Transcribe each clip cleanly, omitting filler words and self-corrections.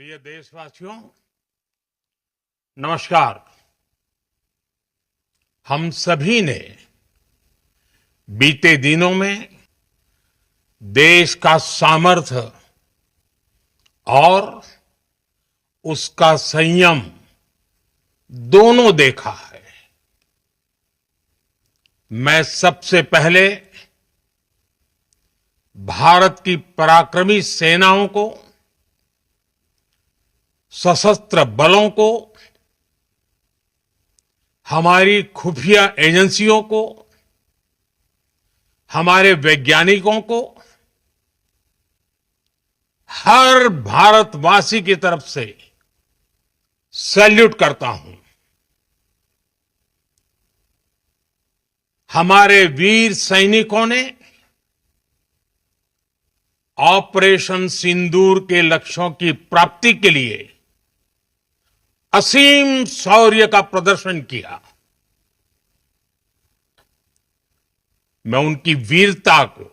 प्रिय देशवासियों, नमस्कार। हम सभी ने बीते दिनों में देश का सामर्थ्य और उसका संयम दोनों देखा है। मैं सबसे पहले भारत की पराक्रमी सेनाओं को, सशस्त्र बलों को, हमारी खुफिया एजेंसियों को, हमारे वैज्ञानिकों को, हर भारतवासी की तरफ से सैल्यूट करता हूं। हमारे वीर सैनिकों ने ऑपरेशन सिंदूर के लक्ष्यों की प्राप्ति के लिए असीम शौर्य का प्रदर्शन किया। मैं उनकी वीरता को,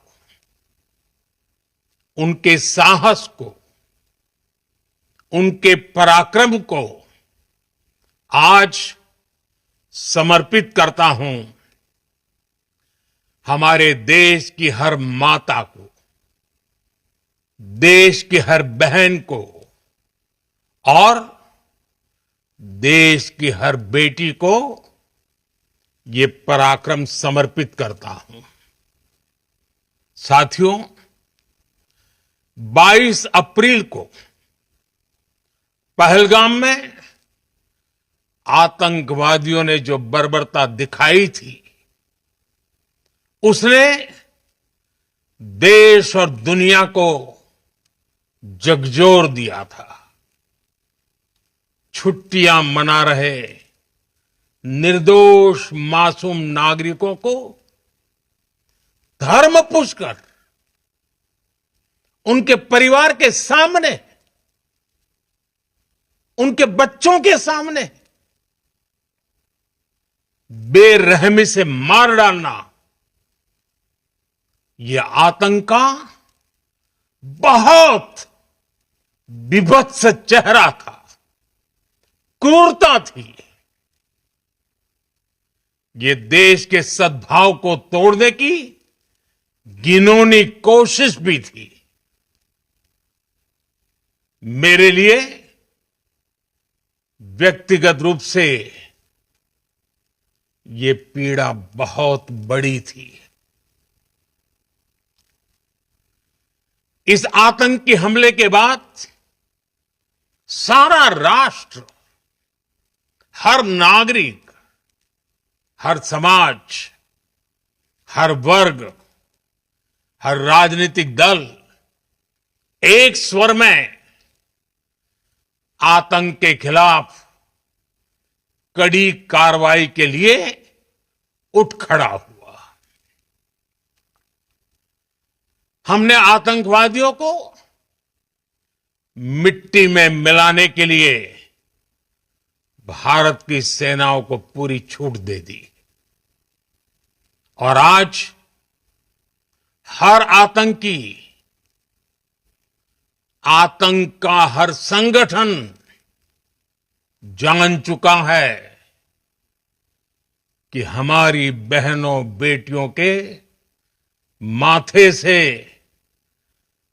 उनके साहस को, उनके पराक्रम को आज समर्पित करता हूं। हमारे देश की हर माता को, देश की हर बहन को और देश की हर बेटी को ये पराक्रम समर्पित करता हूं। साथियों, 22 अप्रैल को पहलगाम में आतंकवादियों ने जो बर्बरता दिखाई थी, उसने देश और दुनिया को झकझोर दिया था। छुट्टियां मना रहे निर्दोष मासूम नागरिकों को धर्म पूछकर उनके परिवार के सामने, उनके बच्चों के सामने बेरहमी से मार डालना, यह आतंक का बहुत विभत्स चेहरा था, क्रूरता थी। ये देश के सद्भाव को तोड़ने की घिनौनी कोशिश भी थी। मेरे लिए व्यक्तिगत रूप से ये पीड़ा बहुत बड़ी थी। इस आतंकी हमले के बाद सारा राष्ट्र, हर नागरिक, हर समाज, हर वर्ग, हर राजनीतिक दल एक स्वर में आतंक के खिलाफ कड़ी कार्रवाई के लिए उठ खड़ा हुआ। हमने आतंकवादियों को मिट्टी में मिलाने के लिए भारत की सेनाओं को पूरी छूट दे दी और आज हर आतंकी, आतंक का हर संगठन जान चुका है कि हमारी बहनों बेटियों के माथे से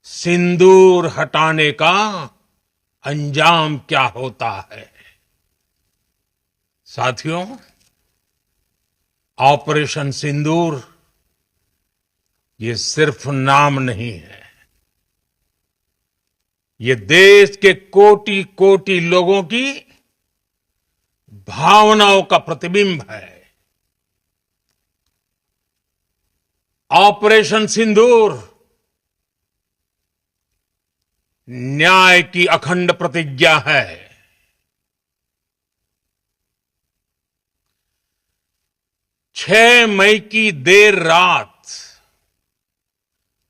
सिंदूर हटाने का अंजाम क्या होता है। साथियों, ऑपरेशन सिंदूर ये सिर्फ नाम नहीं है, ये देश के कोटि कोटि लोगों की भावनाओं का प्रतिबिंब है। ऑपरेशन सिंदूर न्याय की अखंड प्रतिज्ञा है। 6 मई की देर रात,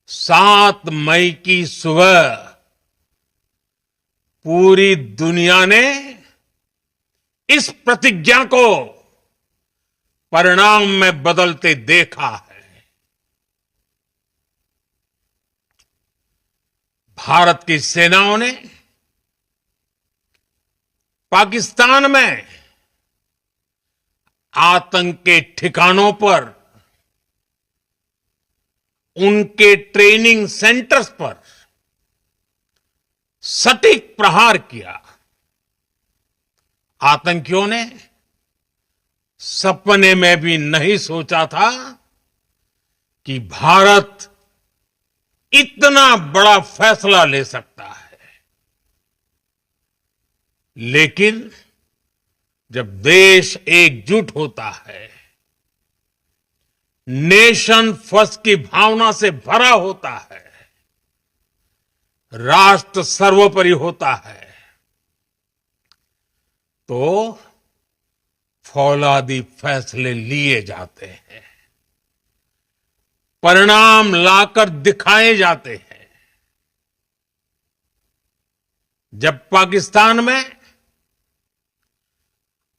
7 मई की सुबह पूरी दुनिया ने इस प्रतिज्ञा को परिणाम में बदलते देखा है। भारत की सेनाओं ने पाकिस्तान में आतंक के ठिकानों पर, उनके ट्रेनिंग सेंटर्स पर सटीक प्रहार किया। आतंकियों ने सपने में भी नहीं सोचा था कि भारत इतना बड़ा फैसला ले सकता है। लेकिन जब देश एकजुट होता है, नेशन फर्स्ट की भावना से भरा होता है, राष्ट्र सर्वोपरि होता है, तो फौलादी फैसले लिए जाते हैं, परिणाम लाकर दिखाए जाते हैं। जब पाकिस्तान में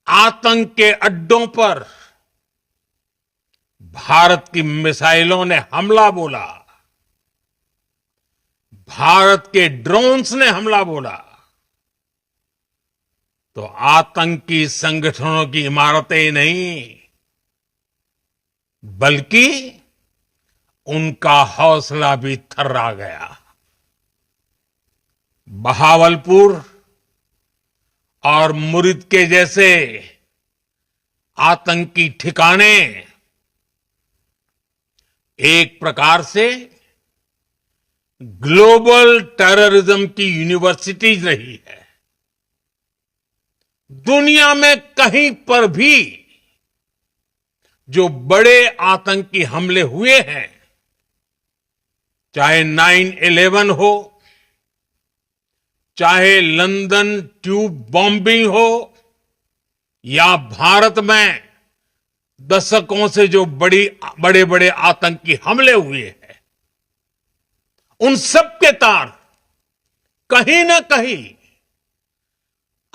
आतंक के अड्डों पर भारत की मिसाइलों ने हमला बोला, भारत के ड्रोन्स ने हमला बोला, तो आतंकी संगठनों की इमारतें नहीं, बल्कि उनका हौसला भी थर्रा गया। बहावलपुर और मुरिद के जैसे आतंकी ठिकाने एक प्रकार से ग्लोबल टेररिज्म की यूनिवर्सिटीज रही है। दुनिया में कहीं पर भी जो बड़े आतंकी हमले हुए हैं, चाहे 9/11 हो, चाहे लंदन ट्यूब बॉम्बिंग हो, या भारत में दशकों से जो बड़े बड़े आतंकी हमले हुए हैं, उन सब के तार कहीं ना कहीं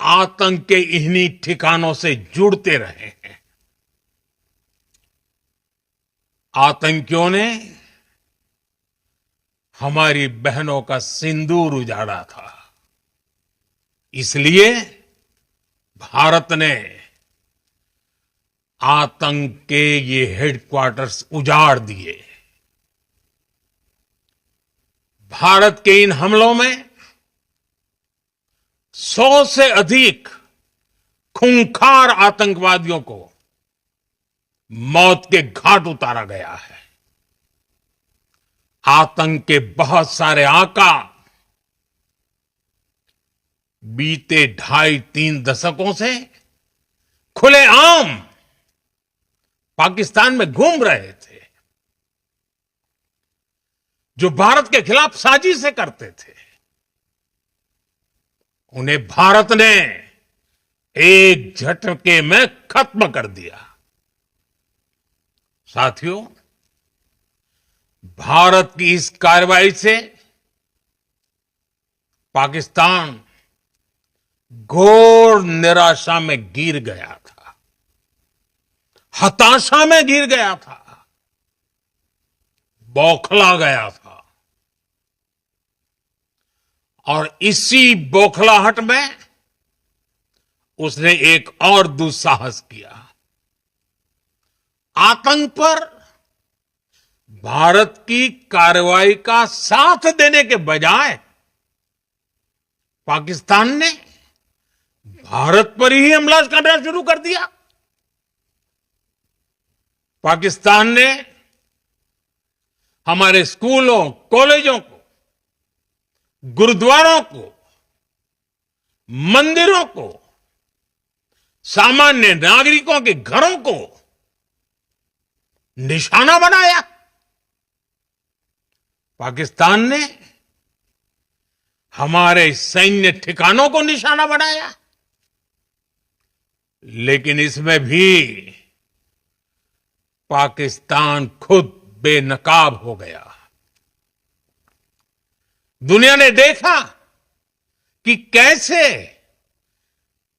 आतंक के इन्हीं ठिकानों से जुड़ते रहे हैं। आतंकियों ने हमारी बहनों का सिंदूर उजाड़ा था, इसलिए भारत ने आतंक के ये हेडक्वार्टर्स उजाड़ दिए। भारत के इन हमलों में 100 से अधिक खूंखार आतंकवादियों को मौत के घाट उतारा गया है। आतंक के बहुत सारे आका बीते 2.5-3 दशकों से खुलेआम पाकिस्तान में घूम रहे थे, जो भारत के खिलाफ साजिशें करते थे। उन्हें भारत ने एक झटके में खत्म कर दिया। साथियों, भारत की इस कार्रवाई से पाकिस्तान घोर निराशा में गिर गया था, हताशा में गिर गया था, बौखला गया था। और इसी बौखलाहट में उसने एक और दुस्साहस किया। आतंक पर भारत की कार्रवाई का साथ देने के बजाय पाकिस्तान ने भारत पर ही हमला करना शुरू कर दिया। पाकिस्तान ने हमारे स्कूलों, कॉलेजों को, गुरुद्वारों को, मंदिरों को, सामान्य नागरिकों के घरों को निशाना बनाया। पाकिस्तान ने हमारे सैन्य ठिकानों को निशाना बनाया। लेकिन इसमें भी पाकिस्तान खुद बेनकाब हो गया। दुनिया ने देखा कि कैसे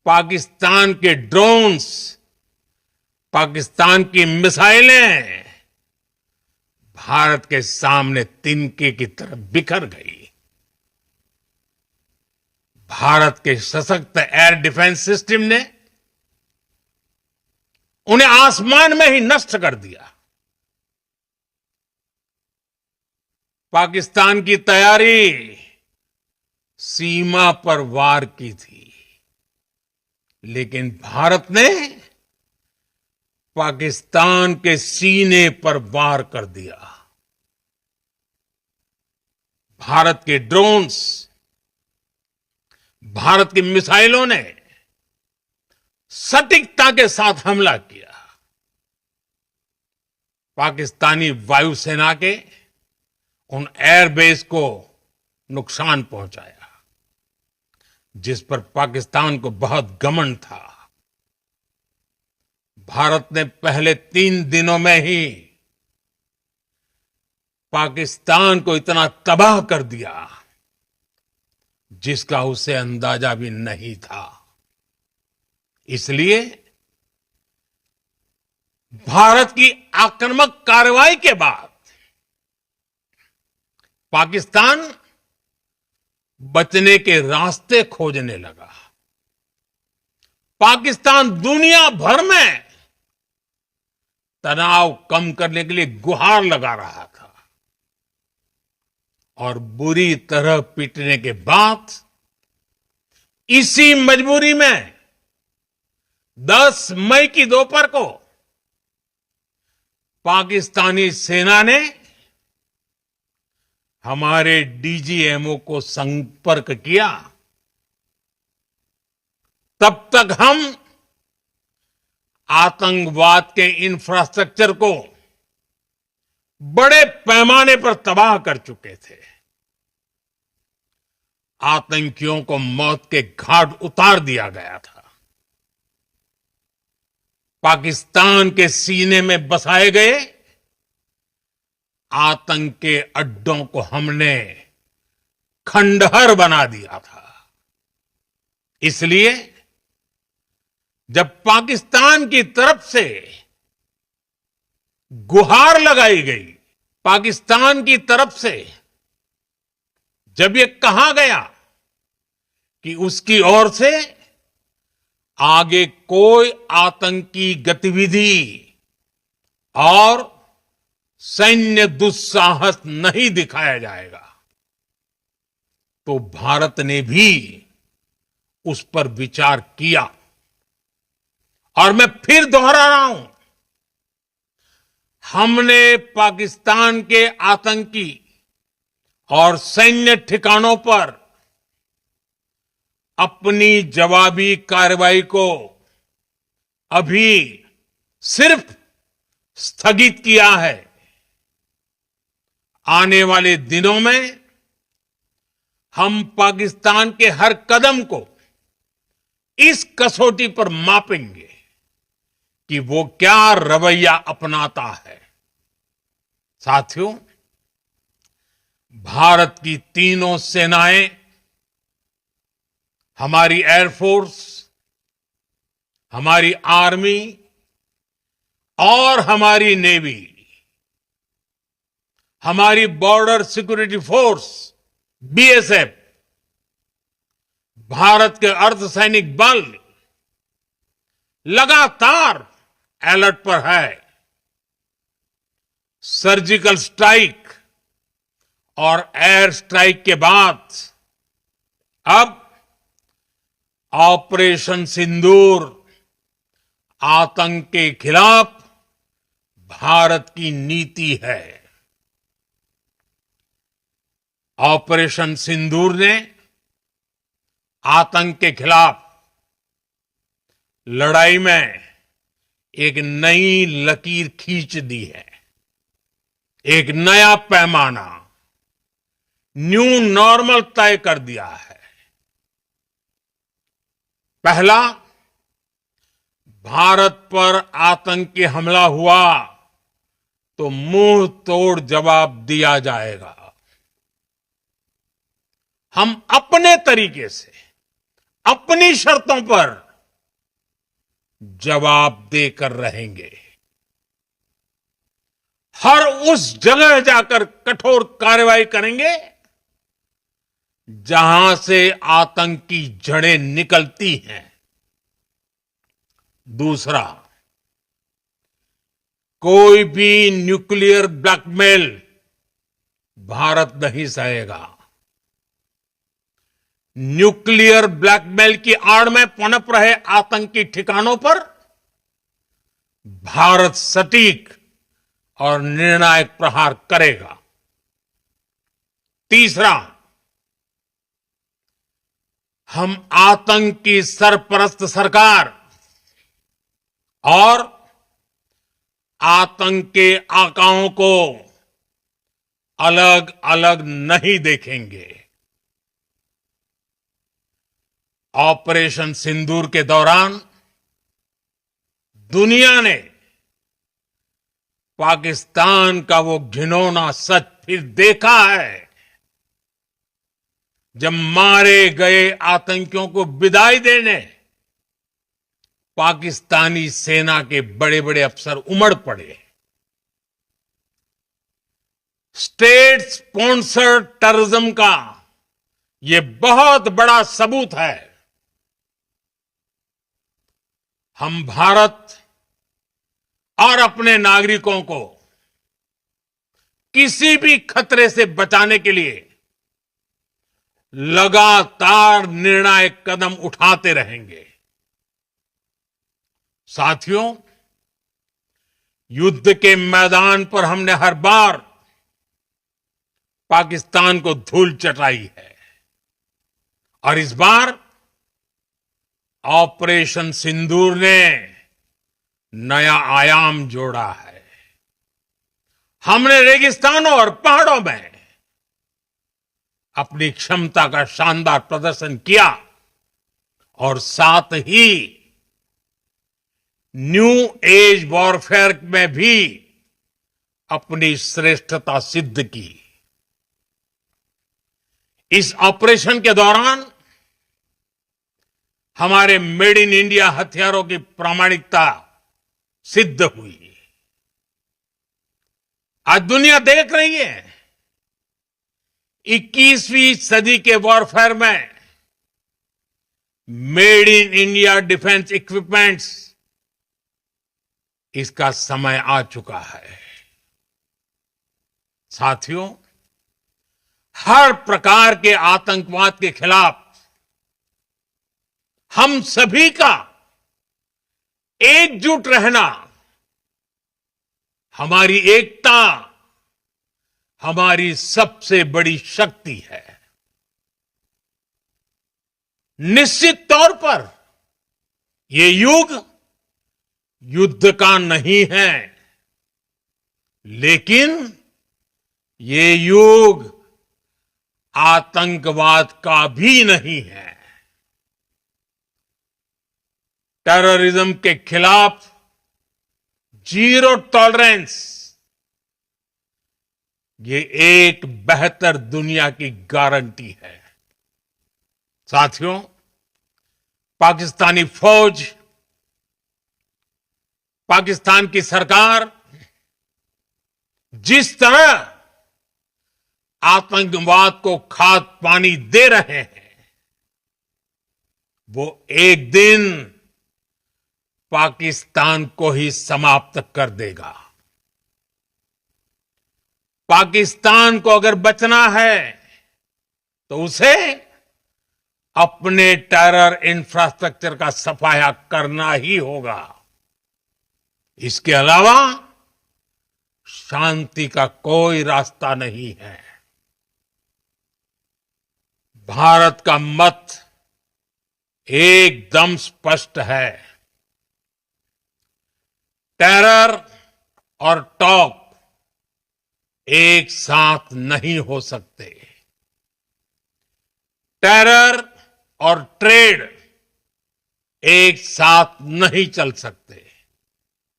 पाकिस्तान के ड्रोन्स, पाकिस्तान की मिसाइलें भारत के सामने तिनके की तरह बिखर गई। भारत के सशक्त एयर डिफेंस सिस्टम ने उन्हें आसमान में ही नष्ट कर दिया। पाकिस्तान की तैयारी सीमा पर वार की थी, लेकिन भारत ने पाकिस्तान के सीने पर वार कर दिया। भारत के ड्रोन्स, भारत की मिसाइलों ने सटीकता के साथ हमला किया। पाकिस्तानी वायुसेना के उन एयरबेस को नुकसान पहुंचाया, जिस पर पाकिस्तान को बहुत घमंड था। भारत ने पहले 3 दिनों में ही पाकिस्तान को इतना तबाह कर दिया जिसका उसे अंदाजा भी नहीं था। इसलिए भारत की आक्रामक कार्रवाई के बाद पाकिस्तान बचने के रास्ते खोजने लगा। पाकिस्तान दुनिया भर में तनाव कम करने के लिए गुहार लगा रहा था और बुरी तरह पीटने के बाद इसी मजबूरी में 10 मई की दोपहर को पाकिस्तानी सेना ने हमारे डीजीएमओ को संपर्क किया। तब तक हम आतंकवाद के इंफ्रास्ट्रक्चर को बड़े पैमाने पर तबाह कर चुके थे। आतंकियों को मौत के घाट उतार दिया गया था। पाकिस्तान के सीने में बसाए गए आतंक के अड्डों को हमने खंडहर बना दिया था। इसलिए जब पाकिस्तान की तरफ से गुहार लगाई गई, पाकिस्तान की तरफ से जब ये कहा गया कि उसकी ओर से आगे कोई आतंकी गतिविधि और सैन्य दुस्साहस नहीं दिखाया जाएगा, तो भारत ने भी उस पर विचार किया। और मैं फिर दोहरा रहा हूं, हमने पाकिस्तान के आतंकी और सैन्य ठिकानों पर अपनी जवाबी कार्रवाई को अभी सिर्फ स्थगित किया है। आने वाले दिनों में हम पाकिस्तान के हर कदम को इस कसौटी पर मापेंगे कि वो क्या रवैया अपनाता है। साथियों, भारत की तीनों सेनाएं, हमारी एयरफोर्स, हमारी आर्मी और हमारी नेवी, हमारी border security force BSF, Bharat के अर्धसैनिक बल लगातार अलर्ट पर है। सर्जिकल स्ट्राइक और एयर स्ट्राइक के बाद अब ऑपरेशन सिंदूर आतंक के खिलाफ भारत की नीति है। ऑपरेशन सिंदूर ने आतंक के खिलाफ लड़ाई में एक नई लकीर खींच दी है, एक नया पैमाना, न्यू नॉर्मल तय कर दिया है। पहला, भारत पर आतंकी हमला हुआ तो मुंह तोड़ जवाब दिया जाएगा। हम अपने तरीके से, अपनी शर्तों पर जवाब देकर रहेंगे। हर उस जगह जाकर कठोर कार्रवाई करेंगे जहां से आतंक की जड़ें निकलती हैं। दूसरा, कोई भी न्यूक्लियर ब्लैकमेल भारत नहीं सहेगा। न्यूक्लियर ब्लैकमेल की आड़ में पनप रहे आतंकी ठिकानों पर भारत सटीक और निर्णायक प्रहार करेगा। तीसरा, हम आतंक की सरपरस्त सरकार और आतंक के आकाओं को अलग अलग नहीं देखेंगे। ऑपरेशन सिंदूर के दौरान दुनिया ने पाकिस्तान का वो घिनौना सच फिर देखा है, जब मारे गए आतंकियों को विदाई देने पाकिस्तानी सेना के बड़े बड़े अफसर उमड़ पड़े। स्टेट स्पॉन्सर्ड टेररिज्म का यह बहुत बड़ा सबूत है। हम भारत और अपने नागरिकों को किसी भी खतरे से बचाने के लिए लगातार निर्णायक कदम उठाते रहेंगे। साथियों, युद्ध के मैदान पर हमने हर बार पाकिस्तान को धूल चटाई है और इस बार ऑपरेशन सिंदूर ने नया आयाम जोड़ा है। हमने रेगिस्तानों और पहाड़ों में अपनी क्षमता का शानदार प्रदर्शन किया और साथ ही न्यू एज वॉरफेयर में भी अपनी श्रेष्ठता सिद्ध की। इस ऑपरेशन के दौरान हमारे मेड इन इंडिया हथियारों की प्रामाणिकता सिद्ध हुई। आज दुनिया देख रही है 21वीं सदी के वॉरफेयर में made in India defence equipments, इसका समय आ चुका है। साथियों, हर प्रकार के आतंकवाद के खिलाफ हम सभी का एकजुट रहना, हमारी एकता हमारी सबसे बड़ी शक्ति है। निश्चित तौर पर ये युग युद्ध का नहीं है, लेकिन ये युग आतंकवाद का भी नहीं है। टेररिज्म के खिलाफ जीरो टॉलरेंस, ये एक बेहतर दुनिया की गारंटी है। साथियों, पाकिस्तानी फौज, पाकिस्तान की सरकार जिस तरह आतंकवाद को खाद पानी दे रहे हैं, वो एक दिन पाकिस्तान को ही समाप्त कर देगा। पाकिस्तान को अगर बचना है तो उसे अपने टेरर इंफ्रास्ट्रक्चर का सफाया करना ही होगा। इसके अलावा शांति का कोई रास्ता नहीं है। भारत का मत एकदम स्पष्ट है। टेरर और टॉक एक साथ नहीं हो सकते। टेरर और ट्रेड एक साथ नहीं चल सकते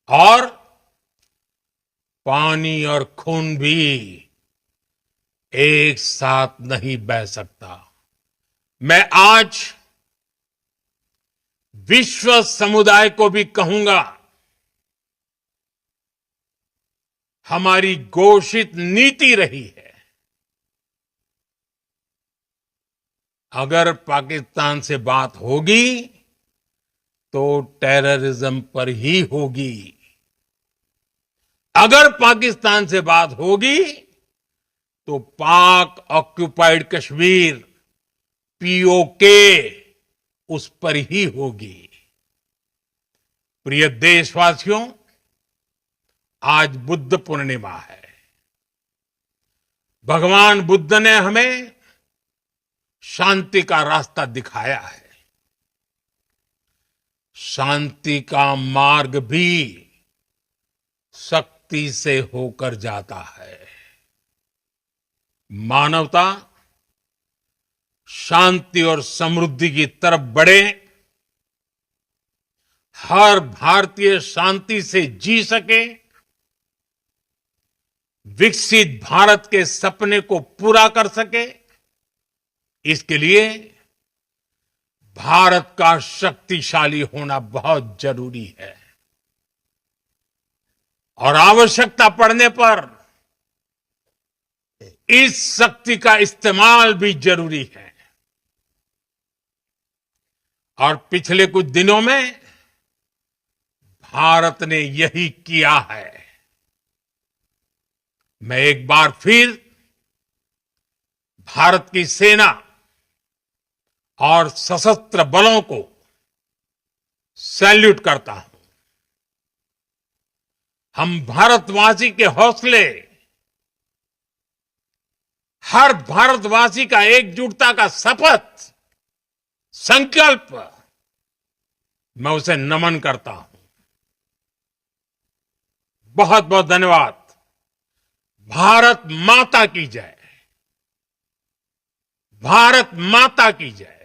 और पानी और खून भी एक साथ नहीं बह सकता। मैं आज विश्व समुदाय को भी कहूंगा, हमारी घोषित नीति रही है अगर पाकिस्तान से बात होगी तो टेररिज्म पर ही होगी। अगर पाकिस्तान से बात होगी तो पाक ऑक्युपाइड कश्मीर पीओके उस पर ही होगी। प्रिय देशवासियों, आज बुद्ध पूर्णिमा है। भगवान बुद्ध ने हमें शांति का रास्ता दिखाया है। शांति का मार्ग भी शक्ति से होकर जाता है। मानवता शांति और समृद्धि की तरफ बढ़े, हर भारतीय शांति से जी सके, विकसित भारत के सपने को पूरा कर सके, इसके लिए भारत का शक्तिशाली होना बहुत जरूरी है। और आवश्यकता पड़ने पर इस शक्ति का इस्तेमाल भी जरूरी है। और पिछले कुछ दिनों में भारत ने यही किया है। मैं एक बार फिर भारत की सेना और सशस्त्र बलों को सैल्यूट करता हूं। हम भारतवासी के हौसले, हर भारतवासी का एकजुटता का शपथ, संकल्प, मैं उसे नमन करता हूं। बहुत बहुत धन्यवाद। भारत माता की जय। भारत माता की जय।